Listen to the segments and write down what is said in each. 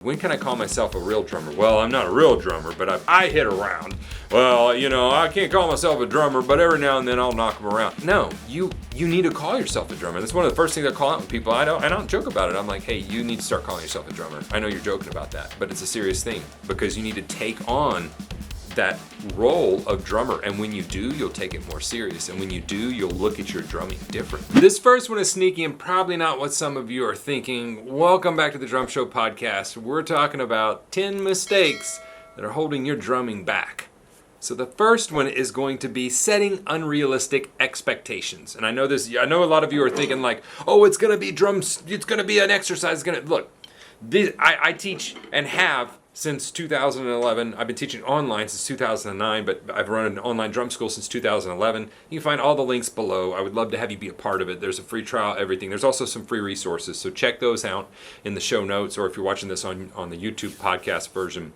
When can I call myself a real drummer? Well, I'm not a real drummer, but I hit around. Well, I can't call myself a drummer, but every now and then I'll knock them around. No, you need to call yourself a drummer. That's one of the first things I call out with people. I don't joke about it. I'm like, hey, you need to start calling yourself a drummer. I know you're joking about that, but it's a serious thing because you need to take on that role of drummer, and when you do, you'll take it more serious, and when you do, you'll look at your drumming different. This first one is sneaky and probably not what some of you are thinking. Welcome back to the Drum Show podcast. We're talking about 10 mistakes that are holding your drumming back. So the first one is going to be setting unrealistic expectations. And I know a lot of you are thinking like, oh, it's gonna be drums, it's gonna be an exercise, look, I teach and have since 2011. I've been teaching online since 2009, but I've run an online drum school since 2011. You can find all the links below. I would love to have you be a part of it. There's a free trial, everything. There's also some free resources, so check those out in the show notes, or if you're watching this on the YouTube podcast version,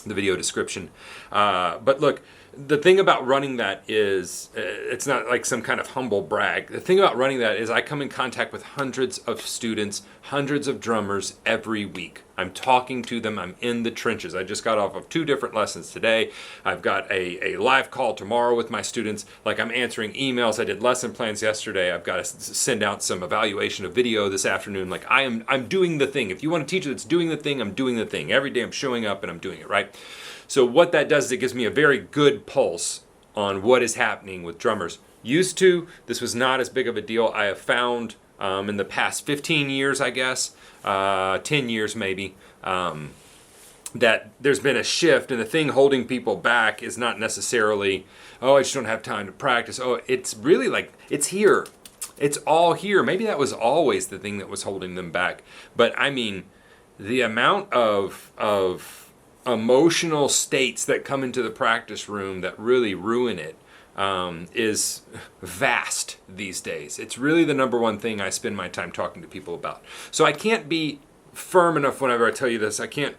the video description. But look, the thing about running that is, it's not like some kind of humble brag. The thing about running that is I come in contact with hundreds of students, hundreds of drummers every week. I'm talking to them. I'm in the trenches. I just got off of 2 different lessons today. I've got a live call tomorrow with my students. Like, I'm answering emails. I did lesson plans yesterday. I've got to send out some evaluation of video this afternoon. Like, I'm doing the thing. If you want a teacher that's doing the thing, I'm doing the thing. Every day I'm showing up and I'm doing it, right? So what that does is it gives me a very good pulse on what is happening with drummers. Used to, this was not as big of a deal. I have found in the past 15 years, I guess, 10 years maybe, that there's been a shift, and the thing holding people back is not necessarily, oh, I just don't have time to practice. Oh, it's really like, it's here. It's all here. Maybe that was always the thing that was holding them back. But I mean, the amount of emotional states that come into the practice room that really ruin it is vast these days. It's really the number one thing I spend my time talking to people about. So I can't be firm enough whenever I tell you this. I can't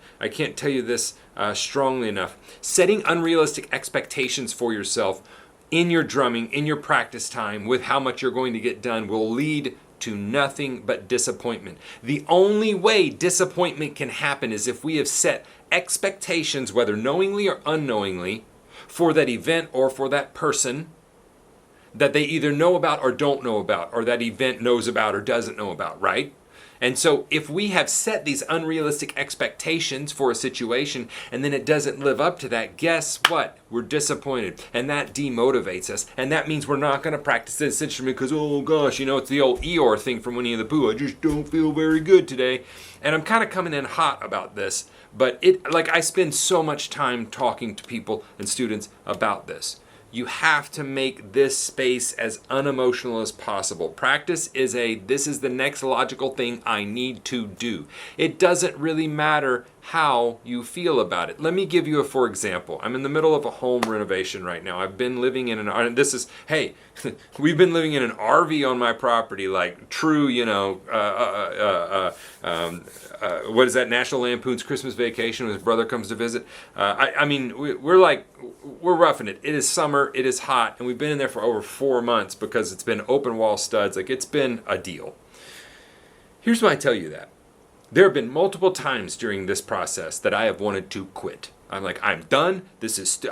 tell you this strongly enough. Setting unrealistic expectations for yourself in your drumming, in your practice time, with how much you're going to get done will lead to nothing but disappointment. The only way disappointment can happen is if we have set expectations, whether knowingly or unknowingly, for that event or for that person that they either know about or don't know about, or that event knows about or doesn't know about, right? And so if we have set these unrealistic expectations for a situation and then it doesn't live up to that, guess what? We're disappointed, and that demotivates us, and that means we're not going to practice this instrument because, oh gosh, it's the old Eeyore thing from Winnie the Pooh. I just don't feel very good today. And I'm kind of coming in hot about this, but I spend so much time talking to people and students about this. You have to make this space as unemotional as possible. Practice is this is the next logical thing I need to do. It doesn't really matter how you feel about it. Let me give you for example. I'm in the middle of a home renovation right now. I've been living in we've been living in an RV on my property, like true, what is that, National Lampoon's Christmas Vacation when his brother comes to visit? We're roughing it. It is summer, it is hot, and we've been in there for over 4 months because it's been open wall studs. Like, it's been a deal. Here's why I tell you that. There have been multiple times during this process that I have wanted to quit. I'm like, I'm done.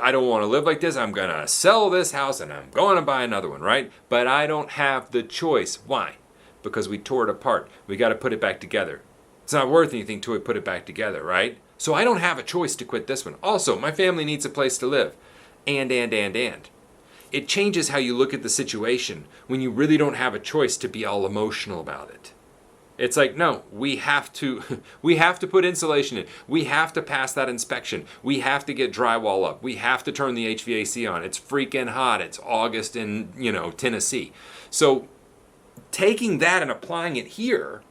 I don't want to live like this. I'm going to sell this house and I'm going to buy another one, right? But I don't have the choice. Why? Because we tore it apart. We got to put it back together. It's not worth anything till we put it back together, right? So I don't have a choice to quit this one. Also, my family needs a place to live. And. It changes how you look at the situation when you really don't have a choice to be all emotional about it. It's like, no, we have to put insulation in. We have to pass that inspection. We have to get drywall up. We have to turn the HVAC on. It's freaking hot. It's August in, Tennessee. So taking that and applying it here,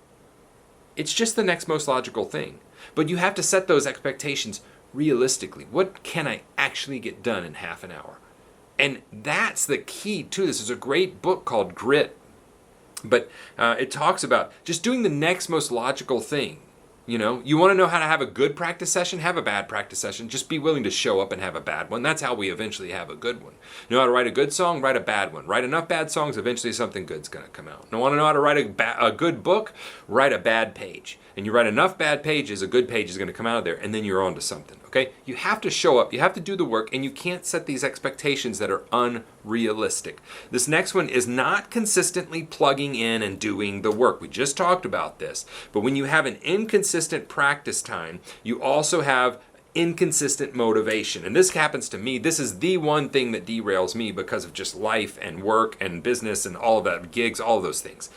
it's just the next most logical thing. But you have to set those expectations realistically. What can I actually get done in half an hour? And that's the key to this. There's a great book called Grit. But it talks about just doing the next most logical thing You know, you want to know how to have a good practice session? Have a bad practice session. Just be willing to show up and have a bad one. That's how we eventually have a good one. You know how to write a good song? Write a bad one. Write enough bad songs, eventually something good's going to come out. You want to know how to write a good book? Write a bad page. And you write enough bad pages, a good page is going to come out of there, and then you're on to something, okay? You have to show up, you have to do the work, and you can't set these expectations that are unrealistic. This next one is not consistently plugging in and doing the work. We just talked about this. But when you have an inconsistent practice time, you also have inconsistent motivation. And this happens to me. This is the one thing that derails me because of just life and work and business and all of that, gigs, all of those things.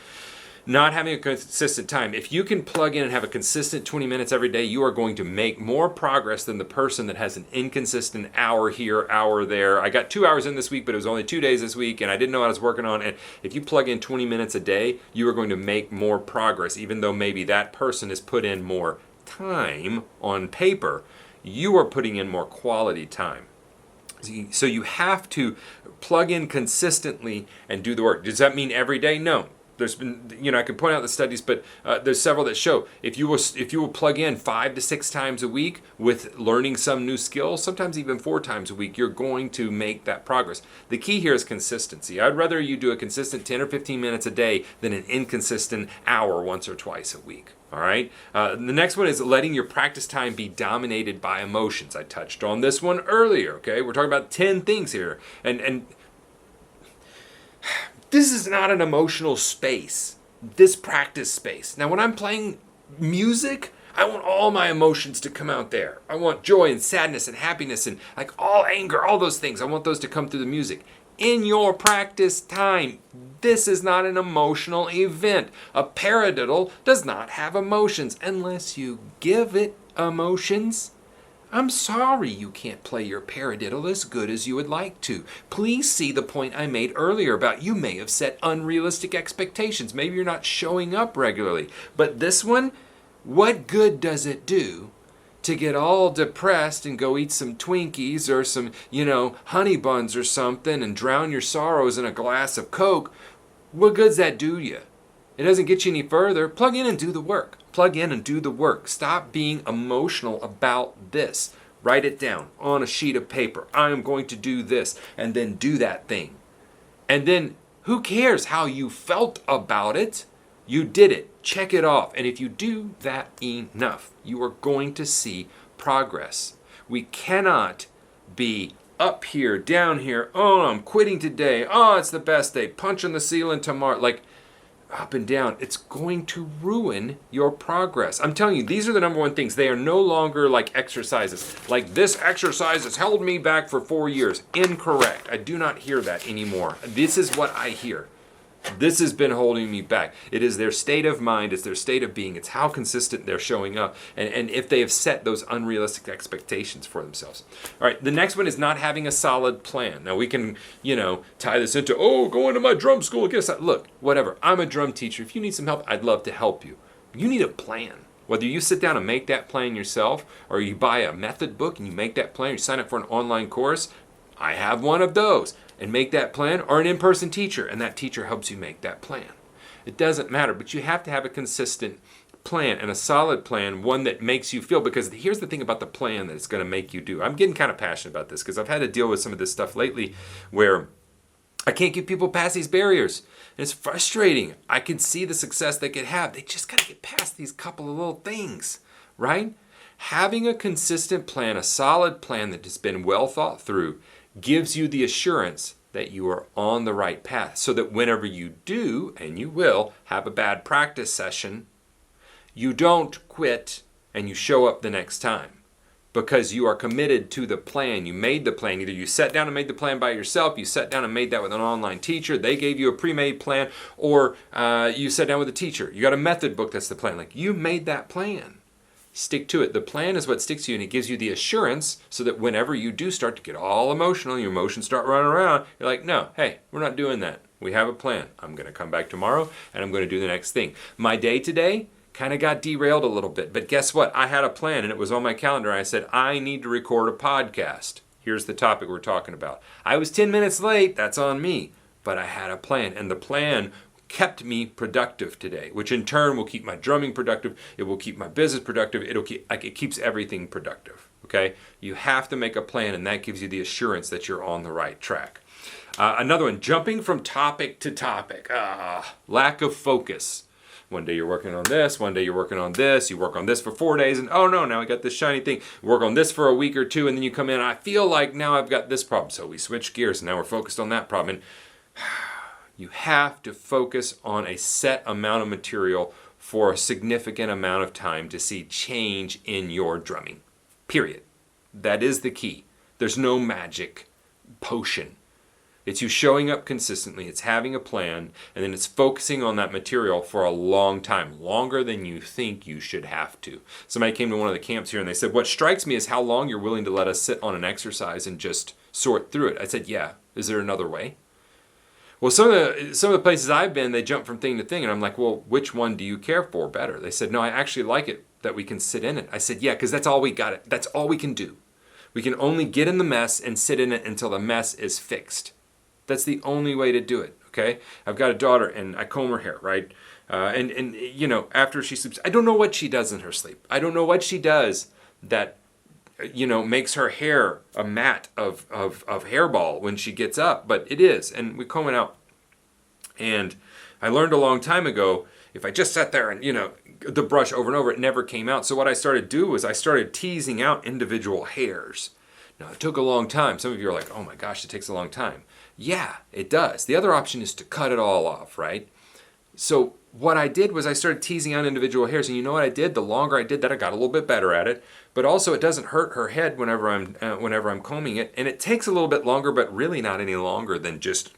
Not having a consistent time. If you can plug in and have a consistent 20 minutes every day, you are going to make more progress than the person that has an inconsistent hour here, hour there. I got 2 hours in this week, but it was only 2 days this week, and I didn't know what I was working on. And if you plug in 20 minutes a day, you are going to make more progress, even though maybe that person has put in more time on paper. You are putting in more quality time. So you have to plug in consistently and do the work. Does that mean every day? No. There's been, I can point out the studies, but there's several that show if you will plug in 5 to 6 times a week with learning some new skill, sometimes even 4 times a week, you're going to make that progress. The key here is consistency. I'd rather you do a consistent 10 or 15 minutes a day than an inconsistent hour once or twice a week. All right. The next one is letting your practice time be dominated by emotions. I touched on this one earlier. Okay, we're talking about 10 things here, and this is not an emotional space, this practice space. Now, when I'm playing music, I want all my emotions to come out there. I want joy and sadness and happiness and like all anger, all those things. I want those to come through the music. In your practice time, this is not an emotional event. A paradiddle does not have emotions unless you give it emotions. I'm sorry you can't play your paradiddle as good as you would like to. Please see the point I made earlier about you may have set unrealistic expectations. Maybe you're not showing up regularly. But this one, what good does it do to get all depressed and go eat some Twinkies or some, honey buns or something and drown your sorrows in a glass of Coke? What good's that do you? It doesn't get you any further. Plug in and do the work. Plug in and do the work. Stop being emotional about this. Write it down on a sheet of paper. I am going to do this, and then do that thing. And then who cares how you felt about it? You did it. Check it off. And if you do that enough, you are going to see progress. We cannot be up here, down here. Oh, I'm quitting today. Oh, it's the best day. Punching the ceiling tomorrow. Like, up and down. It's going to ruin your progress. I'm telling you, these are the number one things. They are no longer like exercises. Like, this exercise has held me back for 4 years. Incorrect. I do not hear that anymore. This is what I hear. This has been holding me back. It is their state of mind. It's their state of being. It's how consistent they're showing up. And if they have set those unrealistic expectations for themselves. All right, the next one is not having a solid plan. Now we can, tie this into, going to my drum school. Look, whatever. I'm a drum teacher. If you need some help, I'd love to help you. You need a plan. Whether you sit down and make that plan yourself, or you buy a method book and you make that plan, you sign up for an online course, I have one of those, and make that plan, or an in-person teacher, and that teacher helps you make that plan. It doesn't matter, but you have to have a consistent plan and a solid plan, one that makes you feel, because here's the thing about the plan that it's going to make you do. I'm getting kind of passionate about this because I've had to deal with some of this stuff lately where I can't get people past these barriers. And it's frustrating. I can see the success they could have. They just got to get past these couple of little things, right? Having a consistent plan, a solid plan that has been well thought through, gives you the assurance that you are on the right path, so that whenever you do, and you will, have a bad practice session, you don't quit and you show up the next time, because you are committed to the plan. You made the plan. Either you sat down and made the plan by yourself, you sat down and made that with an online teacher, they gave you a pre-made plan, or you sat down with a teacher. You got a method book that's the plan. Like, you made that plan. Stick to it. The plan is what sticks to you, and it gives you the assurance so that whenever you do start to get all emotional, your emotions start running around, you're like, no, hey, we're not doing that. We have a plan. I'm going to come back tomorrow, and I'm going to do the next thing. My day today kind of got derailed a little bit, but guess what? I had a plan, and it was on my calendar. I said, I need to record a podcast. Here's the topic we're talking about. I was 10 minutes late. That's on me. But I had a plan, and the plan kept me productive today, which in turn will keep my drumming productive. It will keep my business productive. It keeps everything productive. Okay? You have to make a plan, and that gives you the assurance that you're on the right track. Another one, jumping from topic to topic. Lack of focus. One day you're working on this, one day you're working on this, you work on this for 4 days, and oh no, now I got this shiny thing. Work on this for a week or two, and then you come in, and I feel like now I've got this problem. So we switch gears, and now we're focused on that problem. And you have to focus on a set amount of material for a significant amount of time to see change in your drumming. Period. That is the key. There's no magic potion. It's you showing up consistently, it's having a plan, and then it's focusing on that material for a long time, longer than you think you should have to. Somebody came to one of the camps here and they said, what strikes me is how long you're willing to let us sit on an exercise and just sort through it. I said, yeah, is there another way? Well, some of the places I've been, they jump from thing to thing, and I'm like, well, which one do you care for better? They said, no, I actually like it that we can sit in it. I said, yeah, because that's all we got. That's all we can do. We can only get in the mess and sit in it until the mess is fixed. That's the only way to do it, okay? I've got a daughter, and I comb her hair, right? And you know, after she sleeps, I don't know what she does in her sleep. I don't know what she does that, you know, makes her hair a mat of hairball when she gets up, but it is, and we comb it out. And I learned a long time ago, if I just sat there and, you know, the brush over and over, it never came out. So what I started to do was I started teasing out individual hairs. Now, it took a long time. Some of you are like, oh my gosh, it takes a long time. Yeah, it does. The other option is to cut it all off, right? So what I did was I started teasing out individual hairs, and you know what I did? The longer I did that, I got a little bit better at it. But also, it doesn't hurt her head whenever I'm combing it, and it takes a little bit longer, but really not any longer than just,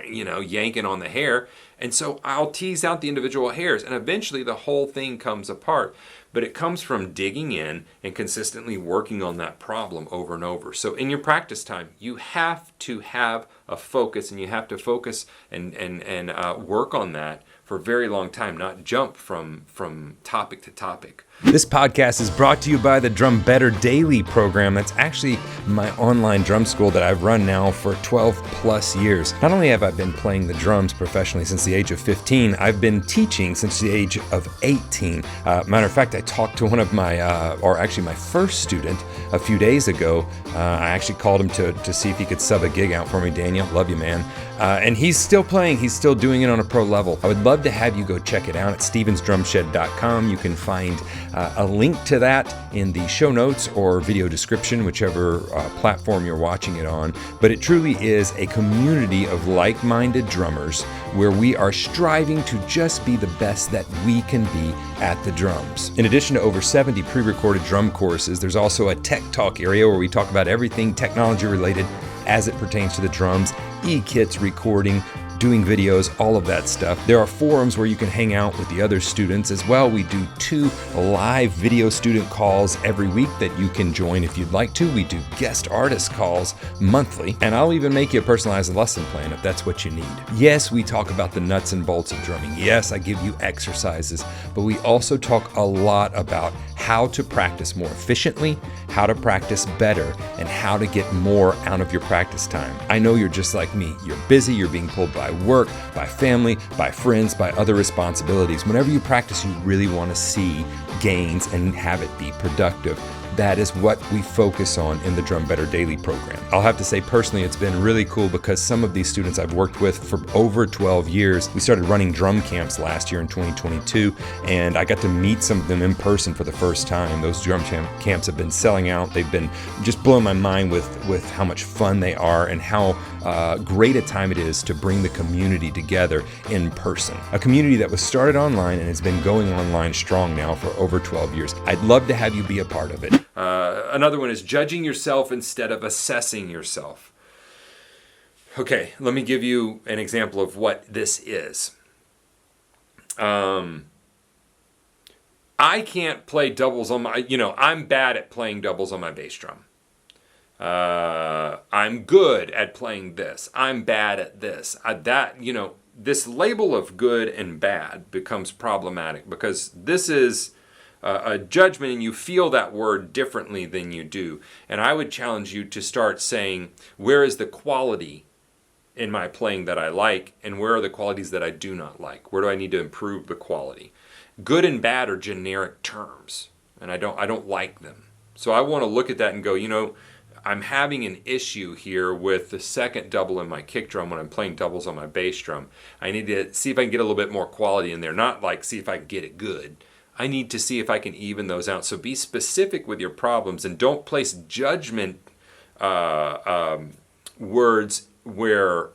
you know, yanking on the hair. And so I'll tease out the individual hairs, and eventually the whole thing comes apart. But it comes from digging in and consistently working on that problem over and over. So in your practice time, you have to have a focus, and you have to focus and work on that for a very long time, not jump from topic to topic. This podcast is brought to you by the Drum Better Daily program. That's actually my online drum school that I've run now for 12 plus years. Not only have I been playing the drums professionally since the age of 15, I've been teaching since the age of 18. Matter of fact, I talked to one of my first student a few days ago. I actually called him to see if he could sub a gig out for me. Daniel, love you, man. And he's still playing. He's still doing it on a pro level. I would love to have you go check it out at stevensdrumshed.com. You can find a link to that in the show notes or video description, whichever platform you're watching it on. But it truly is a community of like-minded drummers where we are striving to just be the best that we can be at the drums. In addition to over 70 pre-recorded drum courses, there's also a tech talk area where we talk about everything technology related as it pertains to the drums, e-kits, recording, doing videos, all of that stuff. There are forums where you can hang out with the other students as well. We do 2 live video student calls every week that you can join if you'd like to. We do guest artist calls monthly, and I'll even make you a personalized lesson plan if that's what you need. Yes, we talk about the nuts and bolts of drumming. Yes, I give you exercises, but we also talk a lot about how to practice more efficiently, how to practice better, and how to get more out of your practice time. I know you're just like me. You're busy, you're being pulled by work, by family, by friends, by other responsibilities. Whenever you practice, you really want to see gains and have it be productive. That is what we focus on in the Drum Better Daily program. I'll have to say personally, it's been really cool because some of these students I've worked with for over 12 years, we started running drum camps last year in 2022, and I got to meet some of them in person for the first time. Those drum camps have been selling out. They've been just blowing my mind with how much fun they are and how great a time it is to bring the community together in person. A community that was started online and has been going online strong now for over 12 years. I'd love to have you be a part of it. Another one is judging yourself instead of assessing yourself. Okay, let me give you an example of what this is. I can't play doubles on my, I'm bad at playing doubles on my bass drum. I'm good at playing this. I'm bad at this. This label of good and bad becomes problematic because this is a judgment and you feel that word differently than you do. And I would challenge you to start saying, where is the quality in my playing that I like, and where are the qualities that I do not like? Where do I need to improve the quality? Good and bad are generic terms, and I don't like them. So I want to look at that and go, I'm having an issue here with the second double in my kick drum when I'm playing doubles on my bass drum. I need to see if I can get a little bit more quality in there, not like see if I can get it good. I need to see if I can even those out. So be specific with your problems and don't place judgment words where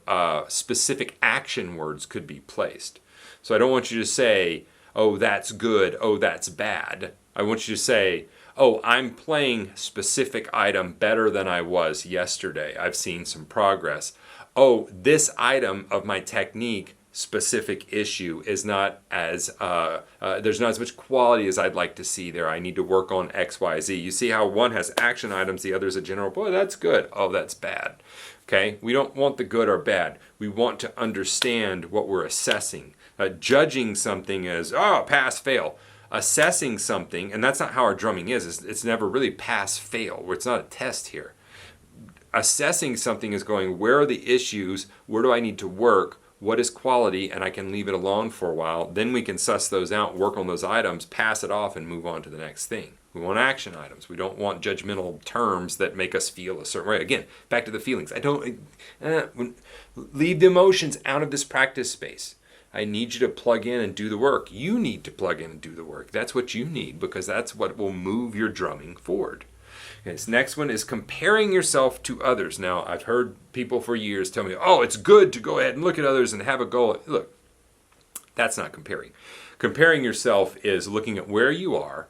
specific action words could be placed. So I don't want you to say, oh, that's good, oh, that's bad. I want you to say, oh, I'm playing specific item better than I was yesterday. I've seen some progress. Oh, this item of my technique specific issue is not as, there's not as much quality as I'd like to see there. I need to work on X, Y, Z. You see how one has action items, the other is a general, boy, that's good. Oh, that's bad. Okay, we don't want the good or bad. We want to understand what we're assessing. Judging something as, oh, pass, fail. Assessing something, and that's not how our drumming is. It's never really pass, fail. It's not a test here. Assessing something is going, where are the issues? Where do I need to work? What is quality? And I can leave it alone for a while. Then we can suss those out, work on those items, pass it off, and move on to the next thing. We want action items. We don't want judgmental terms that make us feel a certain way. Again, back to the feelings. Leave the emotions out of this practice space. I need you to plug in and do the work. You need to plug in and do the work. That's what you need, because that's what will move your drumming forward. Okay, this next one is comparing yourself to others. Now, I've heard people for years tell me, oh, it's good to go ahead and look at others and have a goal. Look, that's not comparing. Comparing yourself is looking at where you are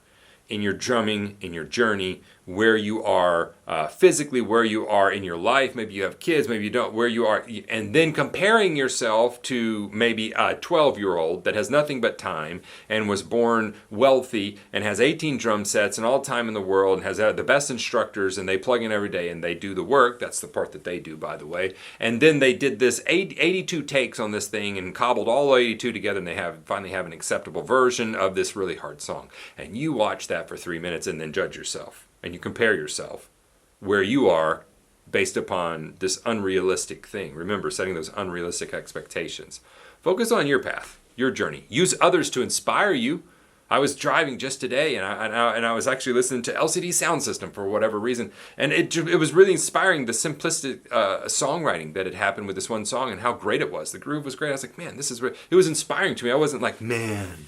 in your drumming, in your journey, where you are physically, where you are in your life. Maybe you have kids, maybe you don't, where you are, and then comparing yourself to maybe a 12-year-old that has nothing but time and was born wealthy and has 18 drum sets and all time in the world and has the best instructors, and they plug in every day and they do the work. That's the part that they do, by the way. And then they did this 82 takes on this thing and cobbled all 82 together, and they finally have an acceptable version of this really hard song. And you watch that for 3 minutes and then judge yourself. And you compare yourself where you are based upon this unrealistic thing. Remember, setting those unrealistic expectations. Focus on your path, your journey. Use others to inspire you. I was driving just today, and I was actually listening to LCD Sound System for whatever reason, and it was really inspiring, the simplistic songwriting that had happened with this one song and how great it was. The groove was great. I was like, man, it was inspiring to me. I wasn't like, man,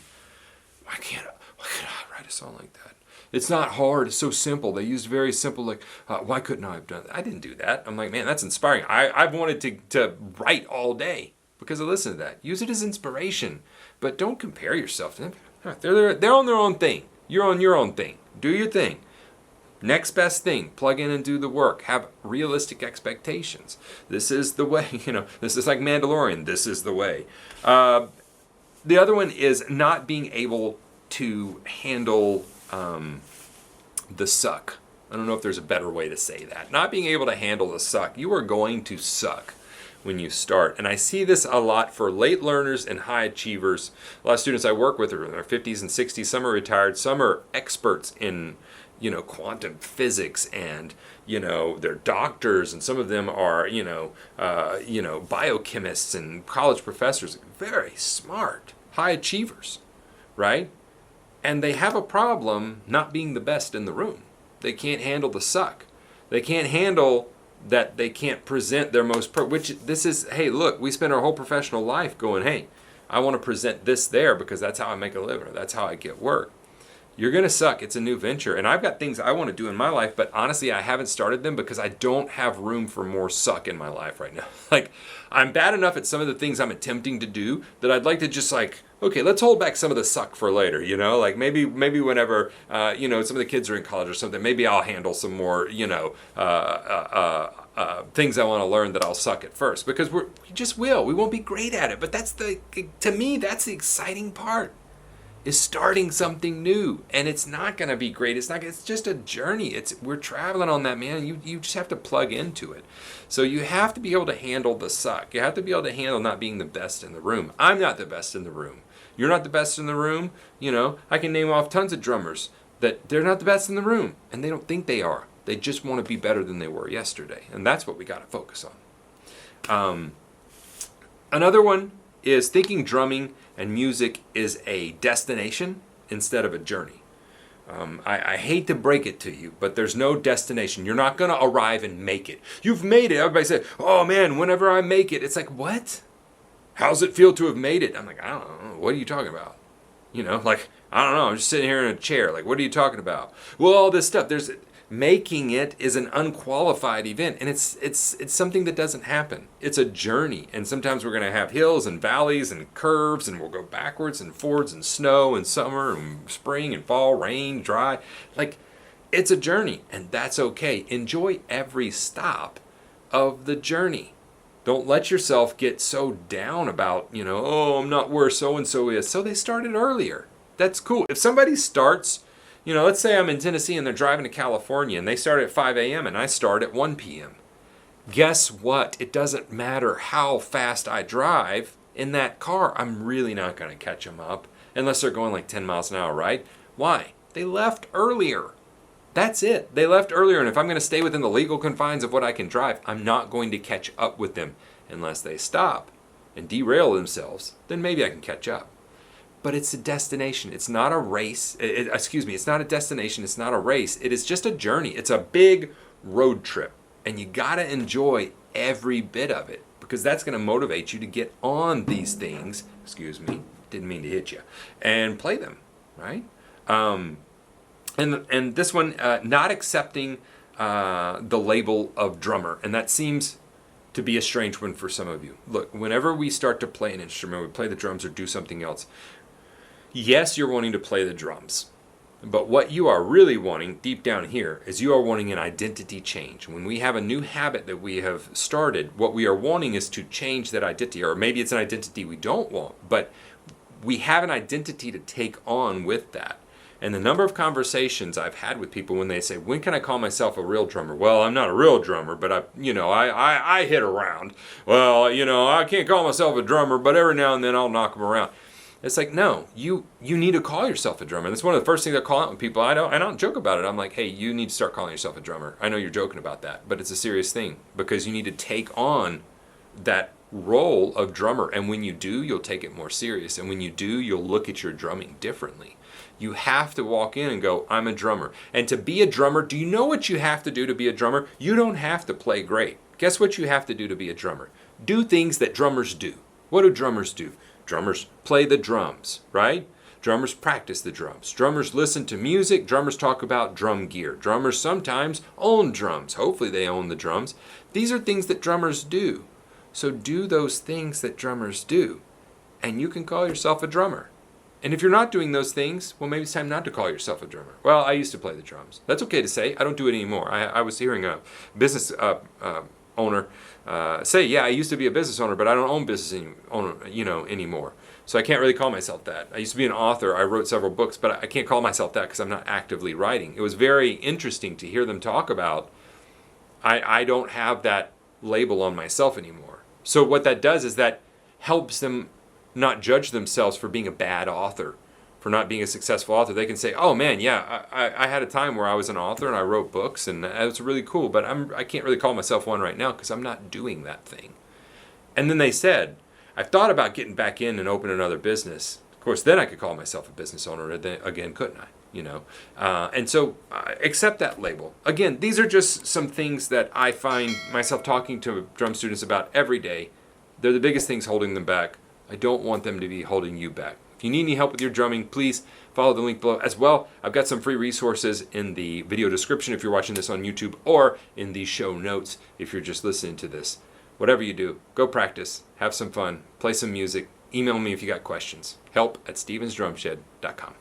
why could I write a song like that? It's not hard. It's so simple. They used very simple, like, why couldn't I have done that? I didn't do that. I'm like, man, that's inspiring. I've wanted to write all day because I listen to that. Use it as inspiration, but don't compare yourself to them. They're on their own thing. You're on your own thing. Do your thing. Next best thing, plug in and do the work. Have realistic expectations. This is the way, this is like Mandalorian. This is the way. The other one is not being able to handle the suck. I don't know if there's a better way to say that. Not being able to handle the suck. You are going to suck when you start. And I see this a lot for late learners and high achievers. A lot of students I work with are in their 50s and 60s. Some are retired. Some are experts in, quantum physics, and, they're doctors, and some of them are, biochemists and college professors. Very smart, high achievers, right? And they have a problem not being the best in the room. They can't handle the suck. They can't handle that they can't present their most hey, look, we spend our whole professional life going, hey, I want to present this there because that's how I make a living, or that's how I get work. You're going to suck. It's a new venture. And I've got things I want to do in my life, but honestly, I haven't started them because I don't have room for more suck in my life right now. Like, I'm bad enough at some of the things I'm attempting to do that I'd like to just okay, let's hold back some of the suck for later, like maybe whenever, some of the kids are in college or something, maybe I'll handle some more, things I want to learn that I'll suck at first, because we just will. We won't be great at it. But to me, that's the exciting part, is starting something new. And it's not going to be great. It's just a journey. We're traveling on that, man. You just have to plug into it. So you have to be able to handle the suck. You have to be able to handle not being the best in the room. I'm not the best in the room. You're not the best in the room. I can name off tons of drummers that they're not the best in the room, and they don't think they are. They just want to be better than they were yesterday. And that's what we got to focus on. Another one is thinking drumming and music is a destination instead of a journey. I hate to break it to you, but there's no destination. You're not going to arrive and make it. You've made it. Everybody said, oh man, whenever I make it, it's like, what? How's it feel to have made it? I'm like, I don't know. What are you talking about? You know, like, I don't know. I'm just sitting here in a chair. Like, what are you talking about? Well, all this stuff. Making it is an unqualified event, and it's something that doesn't happen. It's a journey, and sometimes we're going to have hills and valleys and curves, and we'll go backwards and forwards, and snow and summer and spring and fall, rain, dry. Like, it's a journey, and that's okay. Enjoy every stop of the journey. Don't let yourself get so down about, oh, I'm not where so-and-so is. So they started earlier. That's cool. If somebody starts, let's say I'm in Tennessee and they're driving to California and they start at 5 a.m. and I start at 1 p.m. Guess what? It doesn't matter how fast I drive in that car. I'm really not going to catch them up unless they're going like 10 miles an hour, right? Why? They left earlier. That's it. They left earlier, and if I'm going to stay within the legal confines of what I can drive, I'm not going to catch up with them unless they stop and derail themselves. Then maybe I can catch up. But it's a destination. It's not a race. It's not a destination. It's not a race. It is just a journey. It's a big road trip, and you got to enjoy every bit of it because that's going to motivate you to get on these things. Didn't mean to hit you. And play them, right? And this one, not accepting the label of drummer. And that seems to be a strange one for some of you. Look, whenever we start to play an instrument, we play the drums or do something else, yes, you're wanting to play the drums. But what you are really wanting deep down here is you are wanting an identity change. When we have a new habit that we have started, what we are wanting is to change that identity. Or maybe it's an identity we don't want, but we have an identity to take on with that. And the number of conversations I've had with people when they say, when can I call myself a real drummer? Well, I'm not a real drummer, but I hit around. Well, I can't call myself a drummer, but every now and then I'll knock them around. It's like, no, you need to call yourself a drummer. That's one of the first things I call out with people. I don't joke about it. I'm like, hey, you need to start calling yourself a drummer. I know you're joking about that, but it's a serious thing because you need to take on that role of drummer. And when you do, you'll take it more serious. And when you do, you'll look at your drumming differently. You have to walk in and go, I'm a drummer. And to be a drummer, do you know what you have to do to be a drummer? You don't have to play great. Guess what you have to do to be a drummer? Do things that drummers do. What do drummers do? Drummers play the drums, right? Drummers practice the drums. Drummers listen to music. Drummers talk about drum gear. Drummers sometimes own drums. Hopefully they own the drums. These are things that drummers do. So do those things that drummers do, and you can call yourself a drummer. And if you're not doing those things, well, maybe it's time not to call yourself a drummer. Well, I used to play the drums. That's okay to say. I don't do it anymore. I was hearing a business owner say, yeah, I used to be a business owner, but I don't own business anymore. So I can't really call myself that. I used to be an author. I wrote several books, but I can't call myself that because I'm not actively writing. It was very interesting to hear them talk about, I don't have that label on myself anymore. So what that does is that helps them not judge themselves for being a bad author, for not being a successful author. They can say, oh man, yeah, I had a time where I was an author and I wrote books and it was really cool, but I can't really call myself one right now because I'm not doing that thing. And then they said, I've thought about getting back in and open another business. Of course, then I could call myself a business owner again, couldn't I? And so accept that label. Again, these are just some things that I find myself talking to drum students about every day. They're the biggest things holding them back. I don't want them to be holding you back. If you need any help with your drumming, please follow the link below. As well, I've got some free resources in the video description if you're watching this on YouTube, or in the show notes if you're just listening to this. Whatever you do, go practice, have some fun, play some music, email me if you got questions. help@stevensdrumshed.com.